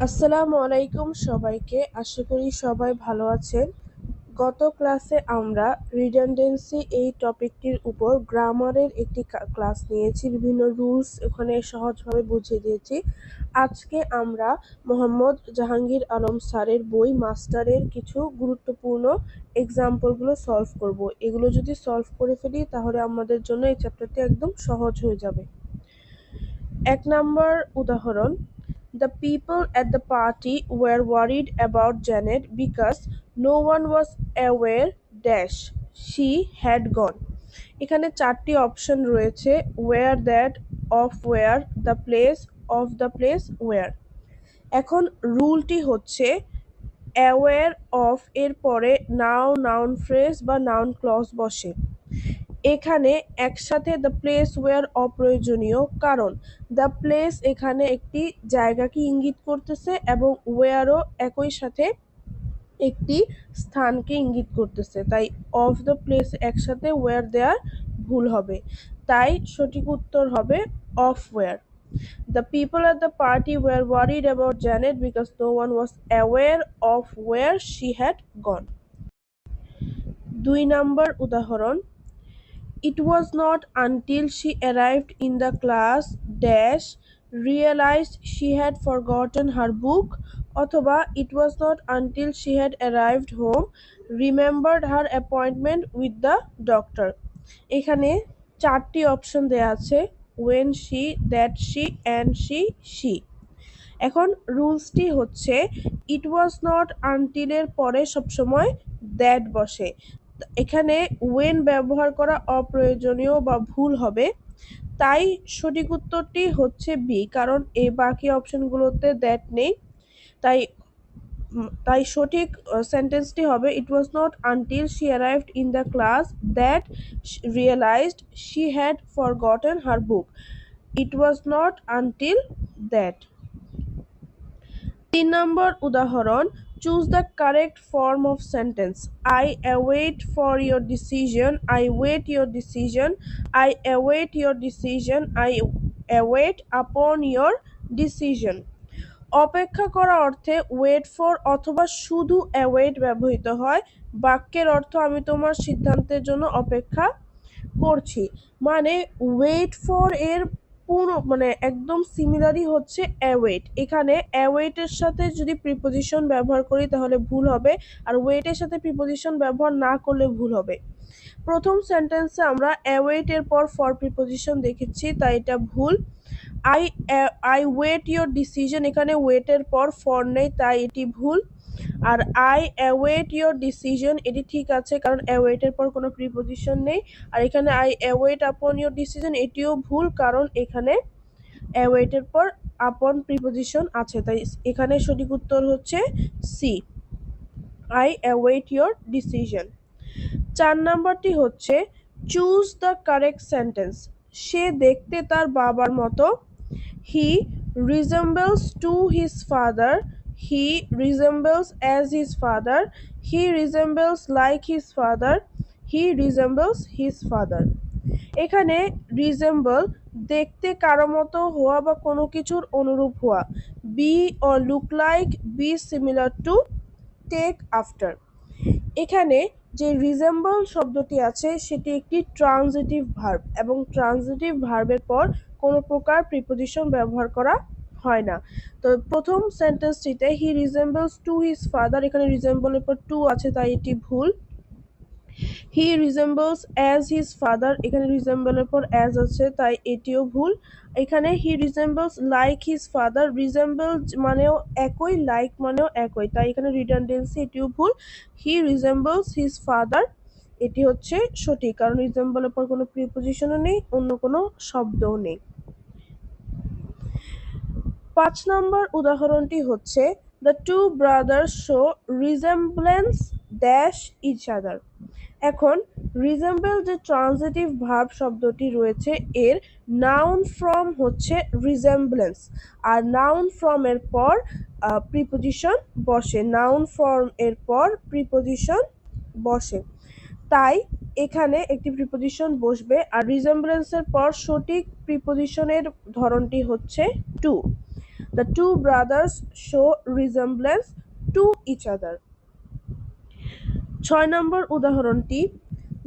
আসসালামু আলাইকুম সবাইকে। আশা করি সবাই ভালো আছেন। গত ক্লাসে আমরা রিডান্ডেন্সি এই টপিকটির উপর গ্রামারের একটি ক্লাস নিয়েছি, বিভিন্ন রুলস ওখানে সহজভাবে বুঝিয়ে দিয়েছি। আজকে আমরা মোহাম্মদ জাহাঙ্গীর আলম স্যারের বই মাস্টারের কিছু গুরুত্বপূর্ণ এক্সাম্পলগুলো সলভ করব। এগুলো যদি সলভ করে ফেলি তাহলে আমাদের জন্য এই চ্যাপ্টারটি একদম সহজ হয়ে যাবে। 1 নম্বর উদাহরণ, The people at the party were worried about Janet because no one was aware dash she had gone. এখানে 4টি অপশন রয়েছে, where, that, of where, the place, where। এখন রুলটি হচ্ছে aware of এর পরে নাউন ফ্রেজ বা নাউন ক্লজ বসে। এখানে একসাথে দ্য প্লেস ওয়্যার অপ্রয়োজনীয়, কারণ দ্য প্লেস এখানে একটি জায়গাকে ইঙ্গিত করতেছে এবং ওয়্যারও একই সাথে একটি স্থানকে ইঙ্গিত করতেছে, তাই অফ দ্য প্লেস একসাথে ওয়্যার দেওয়ার ভুল হবে, তাই সঠিক উত্তর হবে of where. The people at the party were worried about Janet because no one was aware of where she had gone. 2 নম্বর উদাহরণ, It was not until she arrived in the class dash realized she had forgotten her book, অথবা it was not until she had arrived home remembered her appointment with the doctor। এখানে 4টি option দেয়া আছে, when she, that she, and she। এখন রুলসটি হচ্ছে ইট was not until এর পরে সবসময় দ্যাট বসে। এখানে ওয়েন ব্যবহার করা অপ্রয়োজনীয় বা ভুল হবে, তাই সঠিক উত্তরটি হচ্ছে বি, কারণ এই বাকি অপশনগুলোতে দ্যাট নেই। তাই সঠিক সেন্টেন্সটি হবে it was not until she arrived in the class that realised she had forgotten her book. It was not until that. 3 number উদাহরণ, choose the correct form of sentence. I await for your decision, I wait your decision, I await your decision, I await upon your decision. অপেক্ষা করা অর্থে wait for অথবা শুধু await ব্যবহৃত হয়। বাক্যের অর্থ আমি তোমার সিদ্ধান্তের জন্য অপেক্ষা করছি, মানে ওয়েট ফর এর একদম সিমিলারই হচ্ছে অ্যাওয়েট। এখানে অ্যাওয়েটের সাথে যদি প্রিপোজিশন ব্যবহার করি তাহলে ভুল হবে, আর ওয়েটের সাথে প্রিপোজিশন ব্যবহার না করলে ভুল হবে। প্রথম সেন্টেন্সে আমরা অ্যাওয়েট এর পর ফর প্রিপোজিশন দেখেছি, তাই এটা ভুল। আই ওয়েট ইয়োর ডিসিশন, এখানে ওয়েটের পর ফর নেই, তাই এটি ভুল। আর আই অ্যাওয়েট ইয়োর ডিসিশন এটি ঠিক আছে, কারণ অ্যাওয়েটের পর কোনো প্রিপোজিশন নেই। আর এখানে I await upon your decision এটিও ভুল, কারণ এখানে অ্যাওয়েটের পর আপন প্রিপোজিশন আছে, তাই এখানে সঠিক উত্তর হচ্ছে C, I await your decision. 4 নম্বরটি হচ্ছে চুজ দ্য কারেক্ট সেন্টেন্স। সে দেখতে তার বাবার মতো। He resembles to his father, he resembles as his father, he resembles like his father, he resembles his father। এখানে রিজেম্বল দেখতে কারো মতো হওয়া বা কোনো কিছুর অনুরূপ হওয়া, be or look like, be similar to, take after. এখানে যে রিজেম্বল শব্দটি আছে সেটি একটি ট্রানজিটিভ ভার্ব, এবং ট্রানজিটিভ ভার্বের পর কোনো প্রকার প্রিপোজিশন ব্যবহার করা হয় না। তো প্রথম সেন্টেন্সটিতে he resembles to his father, এখানে রিজেম্বলের পর টু আছে, তাই এটি ভুল। He resembles as his father, এখানে রিজেম্বলের পর অ্যাজ আছে, তাই এটিও ভুল। এখানে he resembles like his father, resemble মানেও একই, লাইক মানেও একই, তাই এখানে রিডান্ডেন্সি এটিও ভুল। হি রিজেম্বলস হিজ ফাদার এটি হচ্ছে সঠিক, কারণ রিজেম্বলের পর কোনো প্রিপোজিশনও নেই, অন্য কোনো শব্দও নেই। 5 নম্বর উদাহরণটি হচ্ছে the two brothers show resemblance dash each other. এখন রিজেম্বল যে ট্রানজিটিভ ভার্ব শব্দটি রয়েছে এর নাউন ফর্ম হচ্ছে রিজেম্বলেন্স, আর নাউন ফর্ম এর পর প্রিপোজিশন বসে, নাউন ফর্ম এর পর প্রিপোজিশন বসে, তাই এখানে একটি প্রিপোজিশন বসবে। আর রিজেম্বলেন্সের পর সঠিক প্রিপোজিশনের ধরনটি হচ্ছে to, The two brothers show resemblance to each other. 6 নম্বর উদাহরণটি,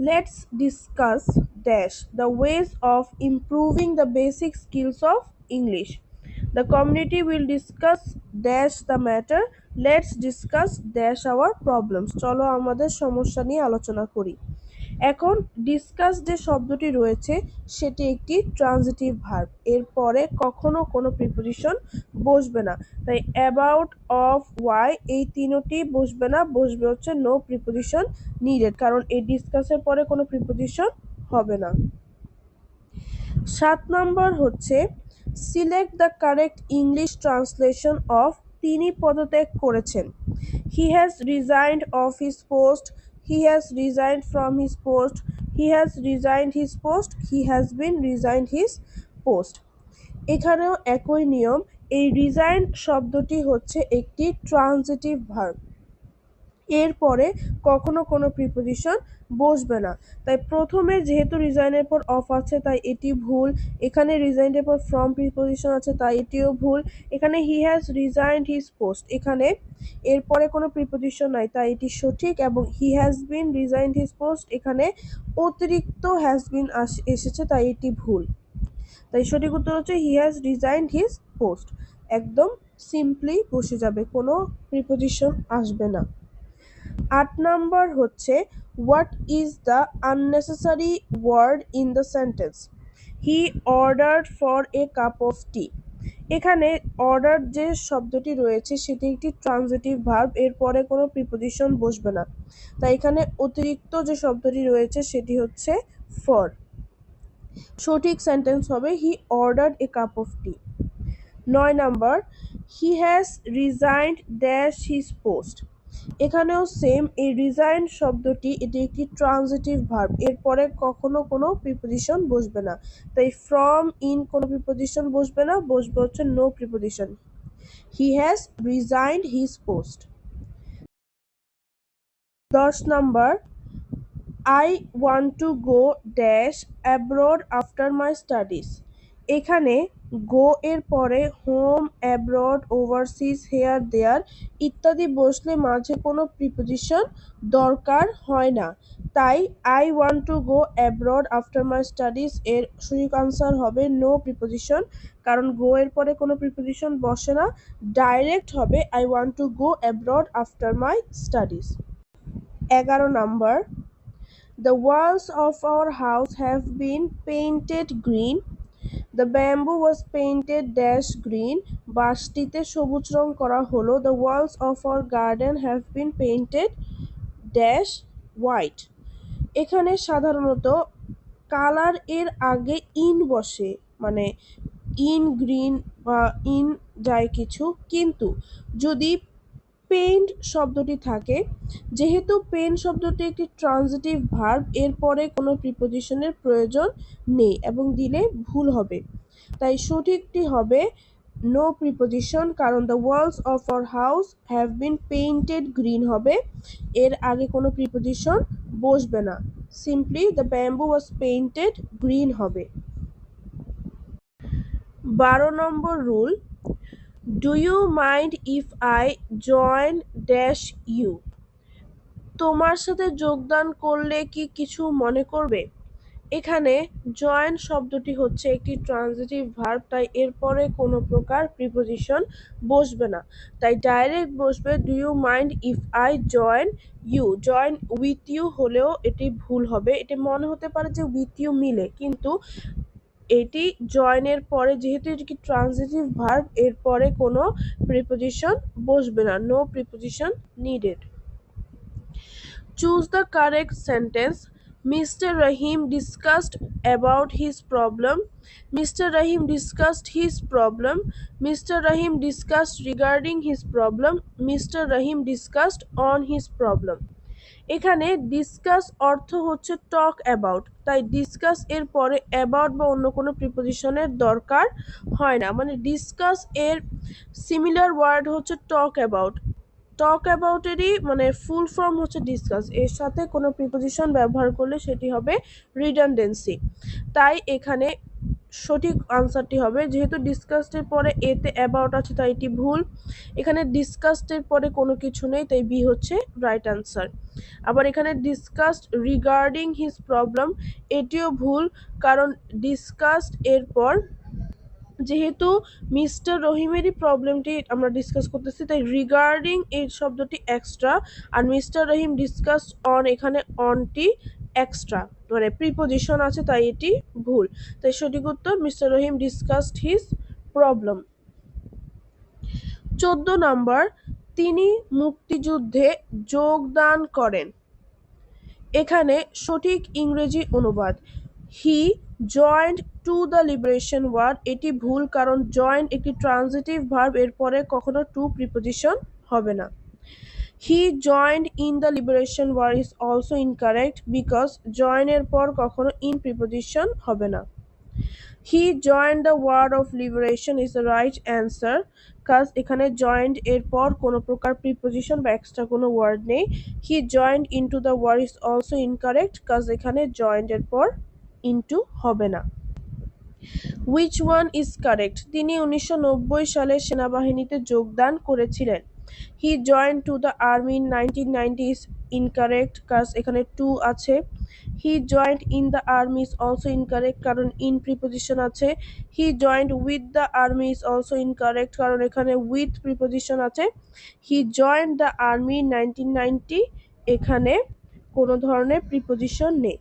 let's discuss dash the ways of improving the basic skills of English. The community will discuss dash the matter, let's discuss dash our problems. চলো আমাদের সমস্যা নিয়ে আলোচনা করি। এখন discuss যে শব্দটি রয়েছে সেটি একটি ট্রানজিটিভ ভার্ব, এরপরে কখনো কোনো প্রিপোজিশন বসবে না, তাই অ্যাবাউট, অফ, ওয়াই এই তিনটি বসবে না, বসবে হচ্ছে নো প্রিপোজিশন নিডেড, কারণ এই ডিসকাসের পরে কোনো প্রিপোজিশন হবে না। 7 নম্বর হচ্ছে select the correct English translation of তিনি পদত্যাগ করেছেন। হি has resigned of his post, he has resigned from his post, he has resigned his post, he has been resigned his post. এখানেও একই নিয়ম, এই রিজাইন শব্দটি হচ্ছে একটি ট্রানজিটিভ ভার্ব, এরপরে কখনো কোনো প্রিপোজিশন বসবে না, তাই প্রথমে যেহেতু রিজাইনের পর অফ আছে তাই এটি ভুল, এখানে রিজাইনের পর ফ্রম প্রিপোজিশন আছে তাই এটিও ভুল, এখানে হি হ্যাজ রিজাইন্ড হিজ পোস্ট, এখানে এরপরে কোনো প্রিপোজিশন নাই তাই এটি সঠিক, এবং he has been resigned his post এখানে অতিরিক্ত হ্যাজ বিন এসেছে তাই এটি ভুল, তাই সঠিক উত্তর হচ্ছে he has resigned his post, একদম সিম্পলি বসে যাবে, কোনো প্রিপোজিশন আসবে না। 8 নম্বর হচ্ছে what is the unnecessary word in the sentence. He ordered for a cup of tea. এখানে অর্ডার যে শব্দটি রয়েছে সেটি একটি ট্রানজিটিভ ভার্ব, এরপরে কোনো প্রিপোজিশন বসবে না, তাই এখানে অতিরিক্ত যে শব্দটি রয়েছে সেটি হচ্ছে ফর। সঠিক সেন্টেন্স হবে he ordered A cup of T. 9 number, he has resigned dash his post. এখানেও সেম, এই রিজাইন শব্দটি এটি একটি ট্রানজিটিভ ভার্ব, এরপরে কখনো কোনো প্রিপোজিশন বসবে না, তাই ফ্রম, ইন কোনো প্রিপোজিশন বসবে না, বসবে হচ্ছে no preposition. He has resigned his post. 10 নম্বর, I want to go dash abroad after my studies. এখানে গো এর পরে home, abroad, overseas, here, there ইত্যাদি বসলে মাঝে কোনো প্রিপোজিশন দরকার হয় না, তাই I want to go abroad after my studies এর সঠিক আনসার হবে নো প্রিপোজিশন, কারণ গো এর পরে কোনো প্রিপোজিশন বসে না, ডাইরেক্ট হবে I want to go abroad after my studies. 11 number, the walls of our house have been painted green. The bamboo was painted dash green. বাঁশটিতে সবুজ রং করা হলো। The walls of our garden have been painted dash white. এখানে সাধারণত colour এর আগে in বসে, মানে in green বা ইন যায় কিছু, কিন্তু যদি পেইন্ট শব্দটি থাকে, যেহেতু পেইন্ট শব্দটি একটি ট্রানজিটিভ ভার্ব, এরপরে কোনো প্রিপোজিশনের প্রয়োজন নেই এবং দিলে ভুল হবে, তাই সঠিকটি হবে নো প্রিপোজিশন, কারণ the walls of our house have been painted green হবে, এর আগে কোনো প্রিপোজিশন বসবে না, simply the bamboo was painted green হবে। 12 number rule, do you mind if I join dash you. তোমার সাথে যোগদান করলে কি কিছু মনে করবে। এখানে জয়েন শব্দটি হচ্ছে একটি ট্রানজিটিভ ভার্ব, তাই এরপরে কোনো প্রকার প্রিপোজিশন বসবে না, তাই ডাইরেক্ট বসবে do you mind if I join you. Join with you হলেও এটি ভুল হবে, এটি মনে হতে পারে যে উইথ ইউ মিলে, কিন্তু এটি জয়েনের পরে, যেহেতু এটি কি ট্রানজিটিভ ভার্ব, এরপরে কোনো প্রিপোজিশন বসবে না, no preposition needed. Choose the correct sentence. Mr. Rahim discussed about his problem. Mr. Rahim discussed his problem. Mr. Rahim discussed regarding his problem. Mr. Rahim discussed on his problem. এখানে discuss অর্থ হচ্ছে talk about, তাই discuss এর পরে about বা অন্য কোনো প্রিপোজিশনের দরকার হয় না, মানে ডিসকাস এর সিমিলার ওয়ার্ড হচ্ছে টক অ্যাবাউট, টক অ্যাবাউটেরই মানে ফুল ফর্ম হচ্ছে ডিসকাস, এর সাথে কোনো প্রিপোজিশন ব্যবহার করলে সেটি হবে রিডান্ডেন্সি, তাই এখানে সঠিক আনসারটি হবে, যেহেতু ডিসকাসডের পরে এতে অ্যাবাউট আছে তাই এটি ভুল। এখানে ডিসকাসডের পরে কোনো কিছু নেই তাই বি হচ্ছে রাইট আনসার। আবার এখানে ডিসকাসড রিগার্ডিং হিজ প্রবলেম, এটিও ভুল, কারণ ডিসকাসড এরপর যেহেতু মিস্টার রহিমেরই প্রবলেমটি আমরা ডিসকাস করতেছি তাই রিগার্ডিং এই শব্দটি এক্সট্রা, আর মিস্টার রহিম ডিসকাস অন, এখানে অনটি এক্সট্রা মানে প্রিপোজিশন আছে তাই এটি ভুল। তাই সঠিক উত্তর mister Rahim discussed his problem. 14 নম্বর, তিনি মুক্তিযুদ্ধে যোগদান করেন। এখানে সঠিক ইংরেজি অনুবাদ he joined to the liberation war, এটি ভুল, কারণ জয়েন্ট একটি ট্রানজিটিভ ভার্ব, এরপরে কখনো টু প্রিপোজিশন হবে না। He joined in the liberation war is also incorrect because join এর পর কখনো ইন প্রিপোজিশন হবে না। He joined the war of liberation is the right answer, cause এখানে জয়েন্ট এর পর কোনো প্রকার প্রিপোজিশন বা এক্সট্রা কোনো ওয়ার্ড নেই। He joined into the war is also incorrect, cause এখানে জয়েন্ট এর পর ইনটু হবে না। হুইচ ওয়ান ইজ কারেক্ট, তিনি 1990 সালে সেনাবাহিনীতে যোগদান করেছিলেন। হি joined to the army in 1990 is incorrect, cause এখানে টু আছে। হি joined in the army is also incorrect, কারণ ইন প্রিপোজিশন আছে। He joined with the army is also incorrect, কারণ এখানে উইথ প্রিপোজিশন আছে। হি জয়েন্ট দ্য আর্মি 1990, এখানে কোনো ধরনের প্রিপোজিশন নেই।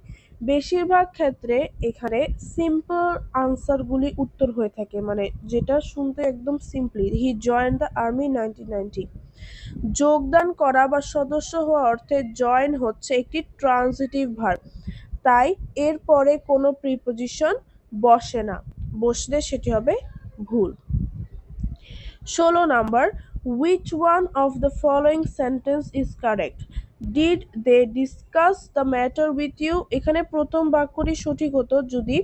বেশিরভাগ ক্ষেত্রে এখানে সিম্পল আনসারগুলি উত্তর হয়ে থাকে, মানে যেটা শুনতে একদম simply. He join the army 1990, যোগদান করা বা সদস্য হওয়া অর্থে জয়েন হচ্ছে একটি ট্রানজিটিভ ভার্ব, তাই এর পরে কোনো প্রিপোজিশন বসে না, বসলে সেটি হবে ভুল। 16 number, which one of the following sentence is correct? Did they discuss the matter with you? এখানে প্রথম বাক্যটি সঠিক হতো যদি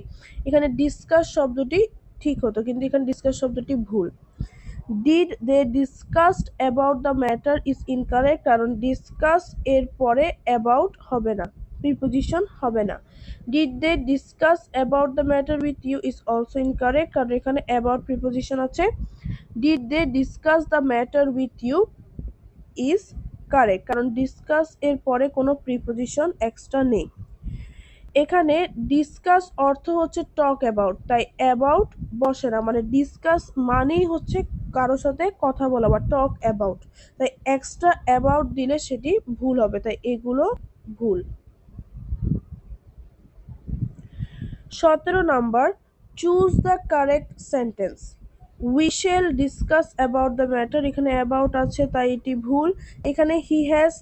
এখানে ডিসকাস শব্দটি ঠিক হতো, কিন্তু এখানে ডিসকাস শব্দটি ভুল। Did they discussed about the matter is incorrect, কারণ ডিসকাস এর পরে about হবে না, প্রিপোজিশন হবে না। Did they discuss about the matter with you is also incorrect, কারণ এখানে about প্রিপোজিশন আছে। Did they discuss the matter with you is correct, কারণ ডিসকাস এর পরে কোনো প্রিপোজিশন এক্সট্রা নেই। এখানে ডিসকাস অর্থ হচ্ছে টক অ্যাবাউট, তাই অ্যাবাউট বসে না, মানে ডিসকাস মানেই হচ্ছে কারোর সাথে কথা বলা বা টক অ্যাবাউট, তাই এক্সট্রা অ্যাবাউট দিলে সেটি ভুল হবে, তাই এগুলো ভুল। 17 number, choose the correct sentence. We shall discuss about the matter, এখানে অ্যাবাউট আছে তাই এটি ভুল। এখানে হি হ্যাজ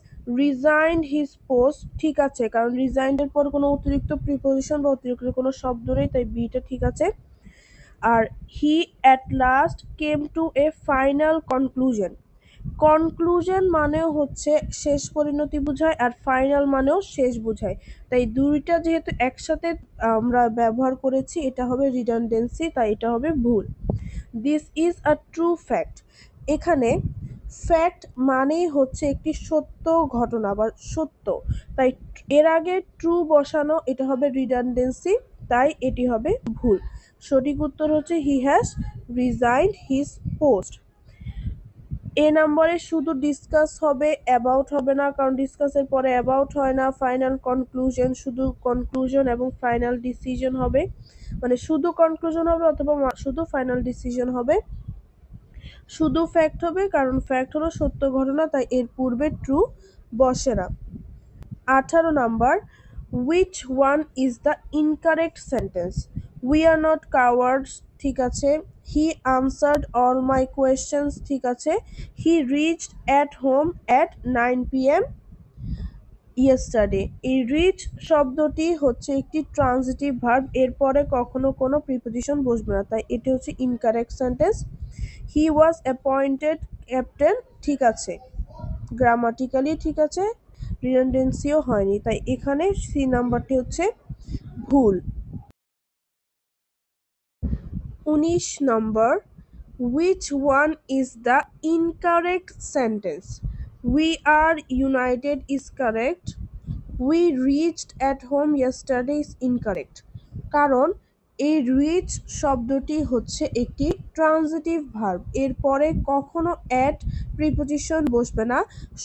রিজাইন্ড হিজ পোস্ট, ঠিক আছে, কারণ রিজাইন্ডের পর কোনো অতিরিক্ত প্রিপোজিশন বা অতিরিক্ত কোনো শব্দ নেই, তাই বিটা ঠিক আছে। আর he at last came to a final conclusion, conclusion মানেও হচ্ছে শেষ পরিণতি বোঝায়, আর ফাইনাল মানেও শেষ বোঝায়, তাই দুইটা যেহেতু একসাথে আমরা ব্যবহার করেছি এটা হবে রিডান্ডেন্সি, তাই এটা হবে ভুল। This is a true fact, এখানে ফ্যাক্ট মানেই হচ্ছে একটি সত্য ঘটনা বা সত্য, তাই এর আগে ট্রু বসানো, এটা হবে রিডান্ডেন্সি, তাই এটি হবে ভুল। সঠিক উত্তর হচ্ছে he has resigned his post. এ নম্বরে শুধু ডিসকাস হবে, অ্যাবাউট হবে না, কারণ ডিসকাসের পরে অ্যাবাউট হয় না। ফাইনাল কনক্লুশন, শুধু কনক্লুশন এবং ফাইনাল ডিসিশন হবে, মানে শুধু কনক্লুশন হবে অথবা শুধু ফাইনাল ডিসিশন হবে। শুধু ফ্যাক্ট হবে, কারণ ফ্যাক্ট হলো সত্য ঘটনা, তাই এর পূর্বে ট্রু বসে না। 18 number, which one is the incorrect sentence? We are not cowards, ঠিক আছে। He answered all my questions, ঠিক আছে। He reached at home at 9 p.m. yesterday, এই রিচ শব্দটি হচ্ছে একটি ট্রানজিটিভ ভার্ব, এরপরে কখনো কোনো প্রিপোজিশন বসবে না, তাই এটি হচ্ছে incorrect sentence. He was appointed captain, ঠিক আছে, গ্রামাটিক্যালি ঠিক আছে, রিডান্ডেন্সিও হয়নি, তাই এখানে সি নাম্বারটি হচ্ছে ভুল। 19 নম্বর, which one is the incorrect sentence? We are united is correct. We reached at home yesterday is incorrect, কারণ এই রিচ শব্দটি হচ্ছে একটি ট্রানজিটিভ ভার্ব, এরপরে কখনো অ্যাট প্রিপোজিশন বসবে না।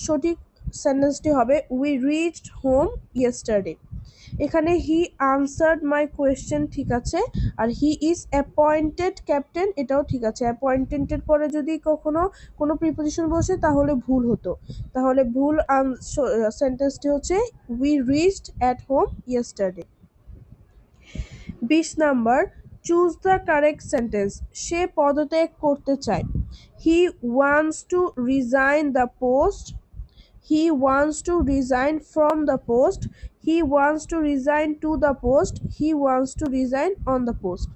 সঠিক সেন্টেন্সটি হবে উই রিচড হোম ইয়েস্টারডে। এখানে হি আনসার্ড মাই কোয়েশ্চেন ঠিক আছে, আর হি ইজ অ্যাপয়েন্টেড ক্যাপ্টেন এটাও ঠিক আছে। অ্যাপয়েন্টেডের পরে যদি কখনো কোনো প্রিপোজিশন বসে তাহলে ভুল হতো, তাহলে ভুল সেন্টেন্সটি হচ্ছে we reached at home yesterday. 20 number, choose the correct sentence. সে পদত্যাগ করতে চায়। He wants to resign the post, he wants to resign from the post, he wants to resign to the post, he wants to resign on the post.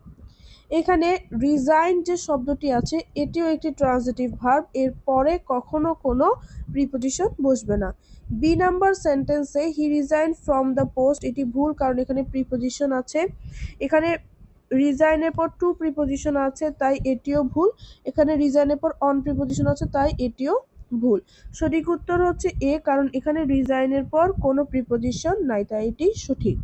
এখানে resign যে শব্দটি আছে এটিও একটি ট্রানজিটিভ ভার্ব, এর পরে কখনো কোনো প্রিপোজিশন বসবে না। বি নাম্বার সেন্টেন্সে হি রিজাইন ফ্রম দ্য পোস্ট এটি ভুল, কারণ এখানে প্রিপোজিশন আছে। এখানে রিজাইনের পর টু প্রিপোজিশন আছে তাই এটিও ভুল। এখানে রিজাইনের পর অন প্রিপোজিশন আছে তাই এটিও ভুল। সঠিক উত্তর হচ্ছে এ, কারণ এখানে রিজাইনের পর কোনো প্রিপোজিশন নাই তাই এটি সঠিক।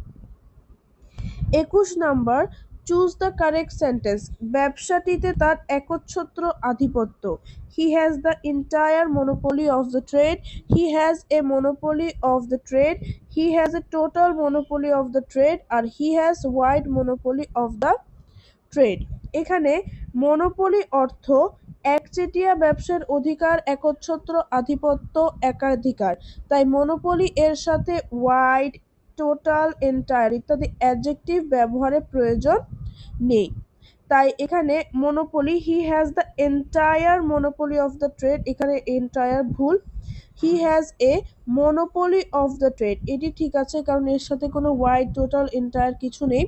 21 number, choose the correct sentence. ব্যবসাটিতে তার একচ্ছত্র আধিপত্য। He has the entire monopoly of the trade, he has a monopoly of the trade, he has a total monopoly of the trade, আর he has wide monopoly of the trade. এখানে monopoly অর্থ একচেটিয়া ব্যবসার অধিকার, একচ্ছত্র আধিপত্য, একাধিকার। তাই monopoly এর সাথে ওয়াইড, টোটাল, এন্টায়ার ইত্যাদি অ্যাডজেক্টিভ ব্যবহারের প্রয়োজন নেই। তাই এখানে monopoly, he has the entire monopoly of the trade, এখানে এন্টায়ার ভুল। হি has a monopoly of the trade এটি ঠিক আছে, কারণ এর সাথে কোনো ওয়াইড, টোটাল, এন্টায়ার কিছু নেই।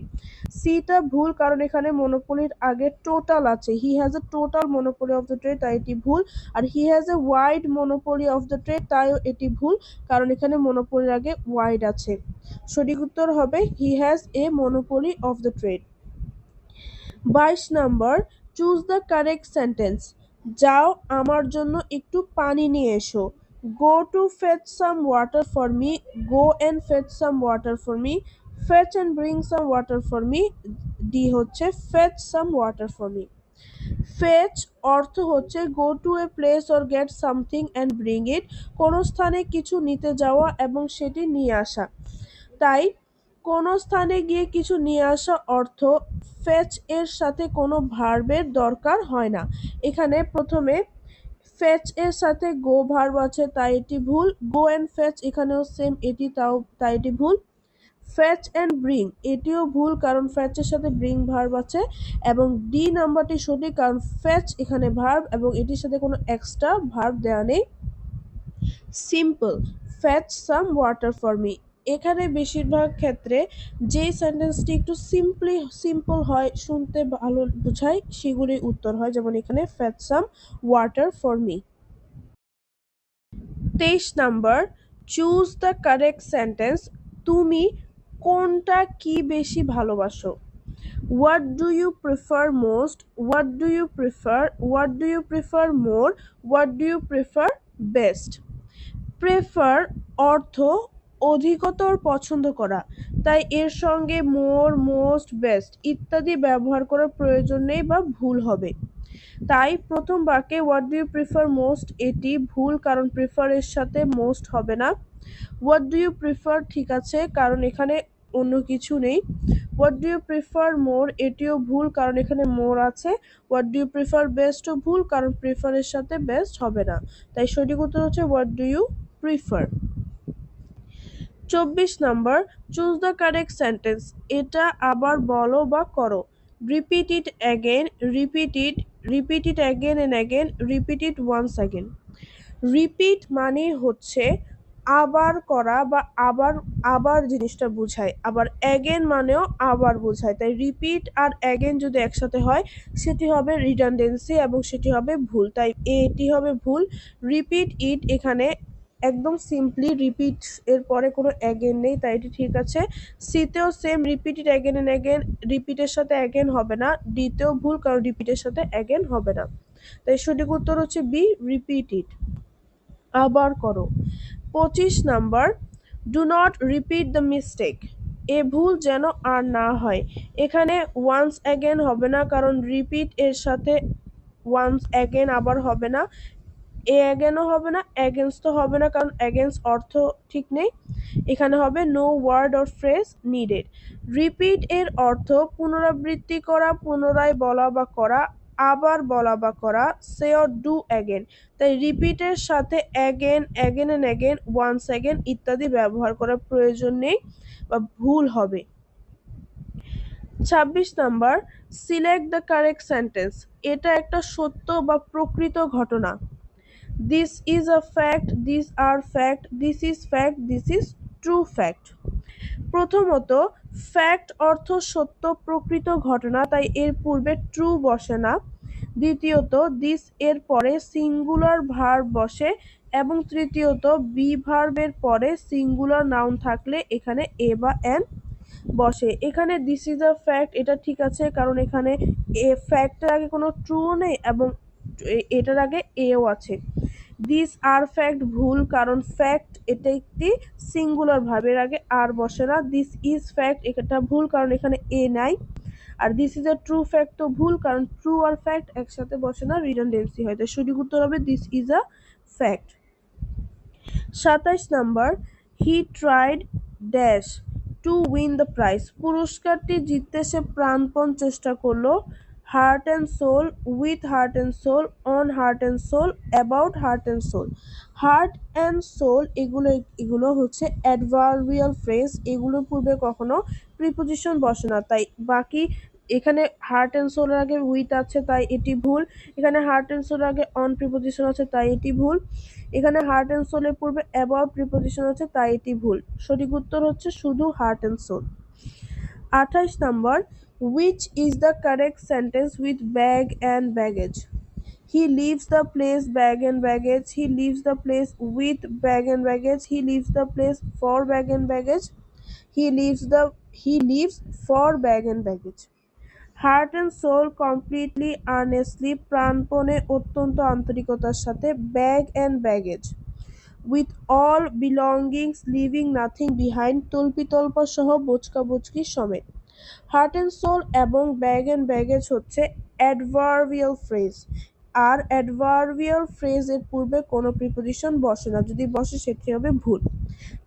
সিটা ভুল, কারণ এখানে মনোপলির আগে টোটাল আছে। He has a total monopoly of the trade তাই এটি ভুল। আর he has a wide monopoly of the trade তাইও এটি ভুল, কারণ এখানে মনোপলির আগে ওয়াইড আছে। সঠিক উত্তর হবে he has a monopoly of the trade. 22 number, choose the correct sentence. যাও আমার জন্য একটু পানি নিয়ে এসো। Go to fetch some water for me, go and fetch some water for me, fetch and bring some water for me. D হচ্ছে fetch some water for me. Fetch অর্থ হচ্ছে go to a place or get something and bring it, কোনো স্থানে কিছু নিতে যাওয়া এবং সেটি নিয়ে আসা। তাই কোনো স্থানে গিয়ে কিছু নিয়ে আসা অর্থ ফেচ এর সাথে কোনো ভার্বের দরকার হয় না। এখানে প্রথমে ফেচ এর সাথে গো ভার্ব আছে তাই এটি ভুল। গো অ্যান্ড ফেচ এখানেও সেম, এটি তাই এটি ভুল। ফেচ অ্যান্ড ব্রিং এটিও ভুল, কারণ ফেচের সাথে ব্রিং ভার্ব আছে। এবং ডি নাম্বারটি সঠিক, কারণ ফেচ এখানে ভার্ব এবং এটির সাথে কোনো এক্সট্রা ভার্ব দেওয়া নেই। Simple, fetch some water for me. এখানে বেশিরভাগ ক্ষেত্রে যে সেন্টেন্সটি একটু সিম্পল হয়, শুনতে ভালো বোঝায়, সেগুলি উত্তর হয়, যেমন এখানে fetch some water for me. 23 number, choose the correct sentence. তুমি কোনটা কি বেশি ভালোবাসো। What do you prefer most? What do you prefer? What do you prefer more? What do you prefer best? Prefer অর্থ অধিকতর পছন্দ করা, তাই এর সঙ্গে মোর, মোস্ট, বেস্ট ইত্যাদি ব্যবহার করার প্রয়োজন নেই বা ভুল হবে। তাই প্রথম বাক্যে what do you prefer most এটি ভুল, কারণ প্রিফার এর সাথে মোস্ট হবে না। হোয়াট ডু ইউ প্রিফার ঠিক আছে, কারণ এখানে অন্য কিছু নেই। হোয়াট ডু ইউ প্রিফার মোর এটিও ভুল, কারণ এখানে মোর আছে। হোয়াট ডু ইউ প্রিফার বেস্টও ভুল, কারণ প্রিফারের সাথে বেস্ট হবে না। তাই সঠিক উত্তর হচ্ছে হোয়াট ডু ইউ প্রিফার। 24 নাম্বার, চুজ দ্য কারেক্ট সেন্টেন্স। এটা আবার বলো বা করো। Repeat it again, repeat it again and again, repeat it once again. Repeat মানে হচ্ছে আবার করা বা আবার আবার জিনিসটা বোঝায়, আবার অ্যাগেন মানেও আবার বোঝায়। তাই রিপিট আর অ্যাগেন যদি একসাথে হয় সেটি হবে রিডান্ডেন্সি এবং সেটি হবে ভুল, তাই এটি হবে ভুল। রিপিট ইট এখানে একদম সিম্পলি রিপিট, এর পরে কোনো অ্যাগেন নেই তাই এটি ঠিক আছে। সিতেও same, repeat it again and again, রিপিটের সাথে অ্যাগেন হবে না। ডিতেও ভুল, কারণ রিপিটের সাথে অ্যাগেন হবে না। তাই সঠিক উত্তর হচ্ছে বি, রিপিট ইট, আবার করো। 25 number, do not repeat the mistake. এ ভুল যেন আর না হয়। এখানে ওয়ান্স অ্যাগেন হবে না, কারণ রিপিট এর সাথে ওয়ান্স অ্যাগেন আবার হবে না, এ অ্যাগেনও হবে না, অ্যাগেন্স্ট তো হবে না, কারণ অ্যাগেন্স্ট অর্থ ঠিক নেই। এখানে হবে no word or phrase needed. Repeat এর অর্থ পুনরাবৃত্তি করা, পুনরায় বলা বা করা, আবার বলা বা করা, সে অর ডু অ্যাগেন। তাই রিপিটের সাথে again, again and again, once again ইত্যাদি ব্যবহার করার প্রয়োজন নেই বা ভুল হবে। ২৬ নাম্বার, সিলেক্ট দ্য কারেক্ট সেন্টেন্স। এটা একটা সত্য বা প্রকৃত ঘটনা। This is a fact, this are fact, this is fact, this is true fact. প্রথমত, ফ্যাক্ট অর্থ সত্য, প্রকৃত ঘটনা, তাই এর পূর্বে ট্রু বসে না। দ্বিতীয়ত, দিস এর পরে সিঙ্গুলার ভার্ব বসে, এবং তৃতীয়ত, বি ভার্বের পরে সিঙ্গুলার নাউন থাকলে এখানে এ বা এন বসে। এখানে দিস ইজ আ ফ্যাক্ট এটা ঠিক আছে, কারণ এখানে এ ফ্যাক্টের আগে কোনো ট্রুও নেই এবং এটার আগে এও আছে। দিস আর ফ্যাক্ট ভুল, কারণ ফ্যাক্ট এটা একটি সিঙ্গুলার ভার্বের আগে আর বসে না। দিস ইজ ফ্যাক্ট এটা ভুল, কারণ এখানে এ নাই। আর this is a true fact তো ভুল, কারণ ট্রু আর ফ্যাক্ট একসাথে বসে না, রিডান্ডেন্সি হয়। তাই সঠিক উত্তর হবে দিস ইজ আ ফ্যাক্ট। ২৭ নাম্বার, he tried dash to win the prize. পুরস্কারটি জিততে সে প্রাণপণ চেষ্টা করলো। Heart and soul, with heart and soul, on heart and soul, about heart and soul. Heart and soul এগুলো হচ্ছে অ্যাডভার্বিয়াল ফ্রেজ, এগুলোর পূর্বে কখনো প্রিপোজিশন বসে না। তাই বাকি এখানে হার্ট অ্যান্ড সোলের আগে উইথ আছে, তাই এটি ভুল। এখানে হার্ট অ্যান্ড সোলের আগে অন প্রিপোজিশন আছে, তাই এটি ভুল। এখানে হার্ট অ্যান্ড সোলের পূর্বে অ্যাবাউট প্রিপোজিশন আছে, তাই এটি ভুল। সঠিক উত্তর হচ্ছে শুধু হার্ট অ্যান্ড সোল। ২৮ নাম্বার, which is the correct sentence with bag and baggage? He leaves the place bag and baggage, he leaves the place with bag and baggage, he leaves the place for bag and baggage, he leaves for bag and baggage. Heart and soul completely earnestly, প্রাণপণে অত্যন্ত আন্তরিকতার সাথে, bag and baggage with all belongings, leaving nothing behind, তল্পিতল্পা সহ বোচকা বোচকি সমেত। Heart and soul এবং ব্যাগ অ্যান্ড ব্যাগেজ হচ্ছে অ্যাডভার্বিয়াল ফ্রেজ, আর অ্যাডভার্বিয়াল ফ্রেজের পূর্বে কোনো প্রিপোজিশন বসে না, যদি বসে সেটি হবে ভুল।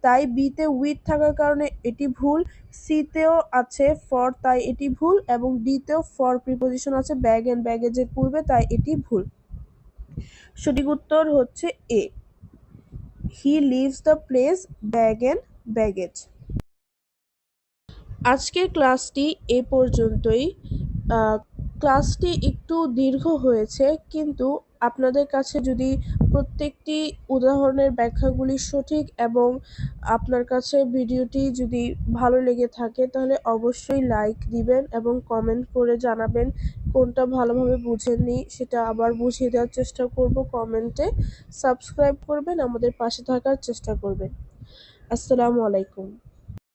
তাই বিতে উইথ থাকার কারণে এটি ভুল, সিতেও আছে ফর তাই এটি ভুল, এবং ডিতেও ফর প্রিপোজিশন আছে ব্যাগ অ্যান্ড ব্যাগেজের পূর্বে, তাই এটি ভুল। সঠিক উত্তর হচ্ছে A, he leaves the place bag and baggage. আজকের ক্লাসটি এ পর্যন্তই। ক্লাসটি একটু দীর্ঘ হয়েছে, কিন্তু আপনাদের কাছে যদি প্রত্যেকটি উদাহরণের ব্যাখ্যাগুলি সঠিক এবং আপনার কাছে ভিডিওটি যদি ভালো লেগে থাকে, তাহলে অবশ্যই লাইক দিবেন এবং কমেন্ট করে জানাবেন কোনটা ভালোভাবে বুঝেননি, সেটা আবার বুঝিয়ে দেওয়ার চেষ্টা করব কমেন্টে। সাবস্ক্রাইব করবেন, আমাদের পাশে থাকার চেষ্টা করবেন। আসসালামু আলাইকুম।